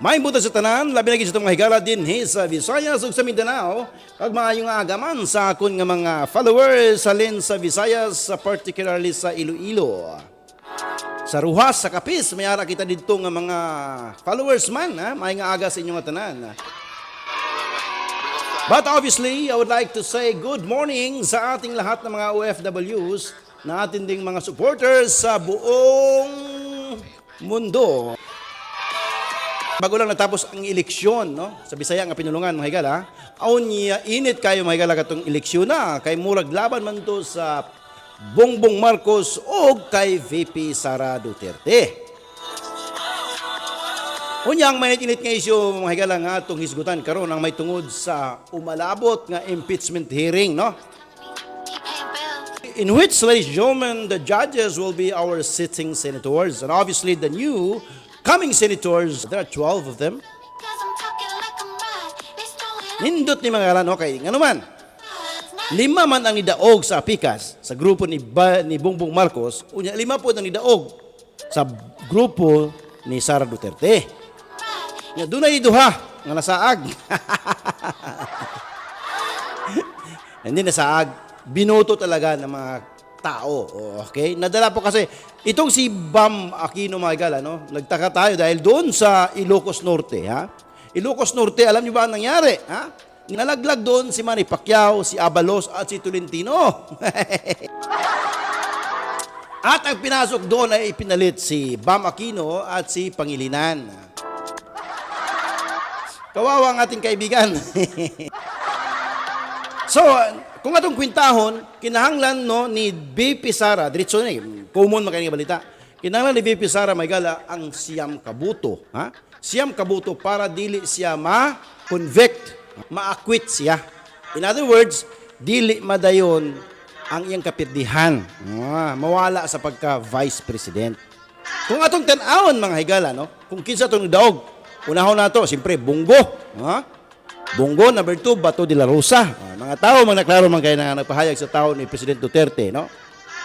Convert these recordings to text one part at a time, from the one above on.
May buta sa tanan, labi lagi sa itong mga higala din sa Visayas ug sa Mindanao. Kag maayong agaman sa akon nga mga followers salin sa Visayas, particularly sa Iloilo. Sa Ruhas, sa Kapis, may ara kita dito nga mga followers man, ha? May nga aga sa inyong tanan. But obviously, I would like to say good morning sa ating lahat ng mga OFWs na ating ding mga supporters sa buong mundo. Bago lang natapos ang eleksyon, no? Sa Bisaya nga pinulungan, mga higala, aon niya init kayo, mga higala, katong eleksyon na, kay murag laban man to sa Bongbong Marcos o kay VP Sara Duterte. Unyang mainit-init nga isyu, mga higala, nga itong hisgutan karon ang may tungod sa umalabot nga impeachment hearing, no? In which, ladies and gentlemen, the judges will be our sitting senators, and obviously the new coming senators, there are 12 of them. Nindot ni mga kalan, okay, nga naman, 5 man ang nidaog sa Apikas, sa grupo ni Bongbong Marcos, unya 5 po ang nidaog sa grupo ni Sara Duterte. Nga doon ay duha, nga nasaag. Hindi nasaag, binoto talaga ng mga tao, okay? Nadala po kasi, itong si Bam Aquino, mga higala, no? Nagtaka tayo dahil doon sa Ilocos Norte, ha? Ilocos Norte, alam niyo ba ang nangyari, ha? Nalaglag doon si Manny Pacquiao, si Abalos, at si Tolentino. At ang pinasok doon ay ipinalit si Bam Aquino at si Pangilinan. Kawawa ang ating kaibigan. So, kung atong kwintahon, kinahanglan no ni VP Sara, diretso na common makaning balita. Kinahanglan ni VP Sara Maygala ang siyam kabuto, ha? Siyam kabuto para dili siya ma-convict, ma-acquit siya. In other words, dili madayon ang iyang kapirdihan. Mawala sa pagka vice president. Kung atong tan-awon, mga higala, no? Kung kinsa atong daog, unahon nato, siyempre Bongo, ha? Bongo, number 2, Bato de la Rosa. Mga tao, mga naklaro man kayo na nagpahayag sa tao ni President Duterte, no?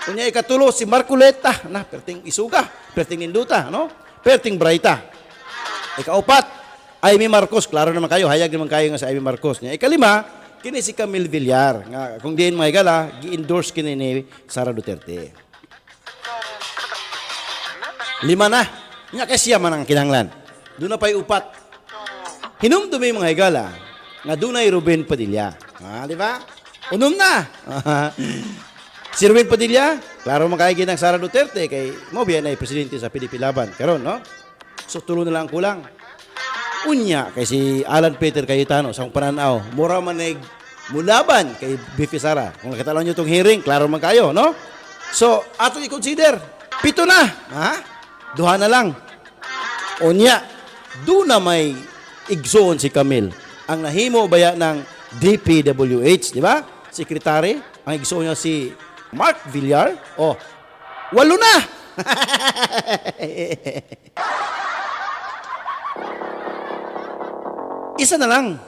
Kunya ikatulo, si Marcoleta, na, perting isuga, perting ninduta, no? Perting braita. Ikaupat, Amy Marcos, klaro naman kayo, hayag naman kayo nga sa Amy Marcos. Ikalima, kini si Camille Villar, nga, kung diin mga higala, gi-endorse kini ni Sara Duterte. 5 na, nga kasi man ang kinahanglan. Doon na pa'y upat. Hinumdumi mga higala, nga dunay Ruben Padilla. Di ba? Unom na. Si Ruben Padilla, klaro makaigin ng Sara Duterte kay mo biya na presidente sa PDP Laban. Karon, no? So tulo na lang kulang. Unya kay si Alan Peter Cayetano sa pananaw, mura man mulaban kay VP Sara. Kung nakita niyo tong hearing, klaro man kayo, no? So ato i-consider 7 na, ha? 2 na lang. Unya, do na may igsoon si Camille. Ang nahimo baya ng DPWH, di ba? Sekretary, ang igsoon niya si Mark Villar. 8 na! Isa na lang.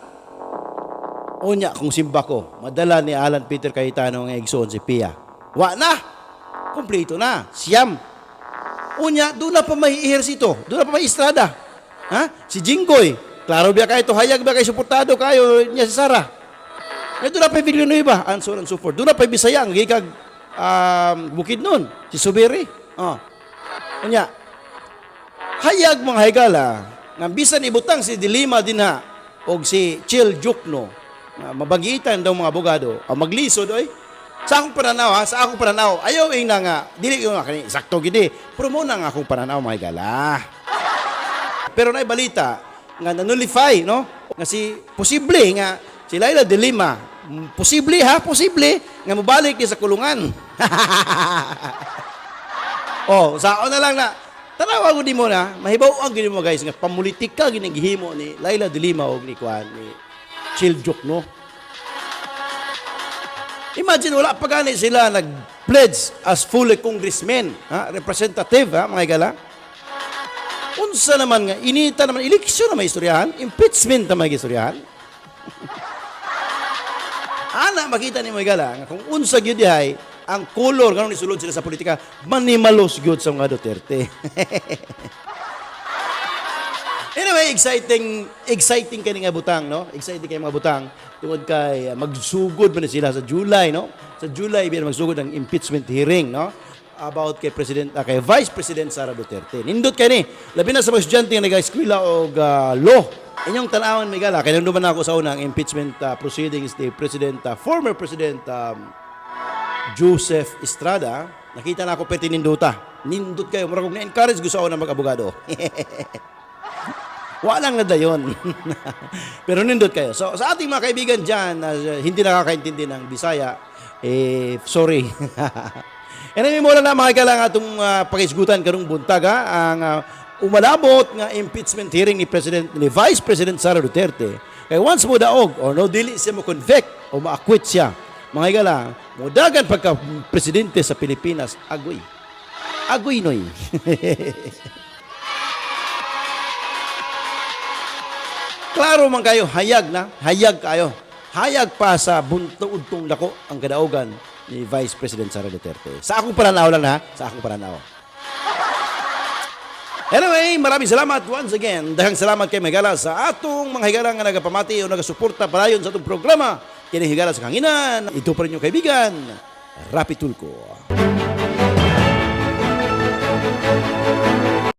Unya, kung simba ko, madala ni Alan Peter Cayetano ang igsoon si Pia. Wa na! Kompleto na. Siyam. Unya, doon na pa may ehersito. Doon na pa may estrada. Ha? Si Jinggoy. Klaro biya kayo, hayag biya kayo, suportado kayo niya si Sara. Doon na pa Villanueva, and so on and so forth. Doon na pa Bisayang, gikag bukid nun, si Subiri. Kanya, hayag mga higala, nga bisan ibutang si Dilima din ha, o si Chil Jukno, mabagitan daw mga abogado, maglisod, oy. Sa akong pananaw, ha, sa akong pananaw, ayaw na nga, dili yung nga, sakto gidi, pero muna nga akong pananaw mga higala. Pero na balita, nga nanulify, no? Nga si posible nga si Laila de Lima, posible nga mabalik niya sa kulungan. Saon na lang na tanawa ko di mo na, mahibaw ang gini mo guys nga pamulitika ginagihimo ni Laila de Lima og ni Chiljuk, no? Imagine wala pa gani sila nag-pledge as fully congressmen, ha? Representative, ha, mga higala. Unsa naman nga, inita naman, eleksyon na may istoryahan, impeachment na may istoryahan. Ana, makita ni mo higala, kung unsa gyud dihay, ang color, ganun isulod sila sa politika, manimalos gyud sa mga Duterte. Anyway, exciting kay nga butang, no? Exciting kay mga butang tungod kay magsugod man sila sa July, no? Sa July biya magsugod ang impeachment hearing, no? About kay kay Vice President Sara Duterte. Nindot kay ni, labi na sa mga estudyante nga nag-eskwela og law. Inyong tanawon may gala kay nanduman ako sa unang impeachment proceedings ni former President Joseph Estrada. Nakita na ako peti ninduta. Nindot kayo, murag na encourage gusto ako na mag-abogado. Walang na dayon. Pero nindot kayo. So, sa ating mga kaibigan dyan na hindi nakakaintindi ng Bisaya, sorry. Anyway, mula na mga kailangan itong pakisgutan karong buntag, ang umalabot nga impeachment hearing ni Vice President Sara Duterte. Kaya once mo daog, or no, dili siya mo convict o ma-acquit siya, mga higala, mudagan pagka-presidente sa Pilipinas, agoy. Agoy noy. Klaro man kayo, hayag kayo. Hayag pa sa bunto-untong dako ang kadaugan ni Vice President Sara Duterte. Sa akong pananaw lang ha, sa akong pananaw. Anyway, maraming salamat once again. Dahang salamat kay Higala sa atong mga higala nga nagapamati o nagasuporta palayon sa atong programa. Kini Higala sa Kanginan. Ito pa rin yung kaibigan, Rapi Tulco.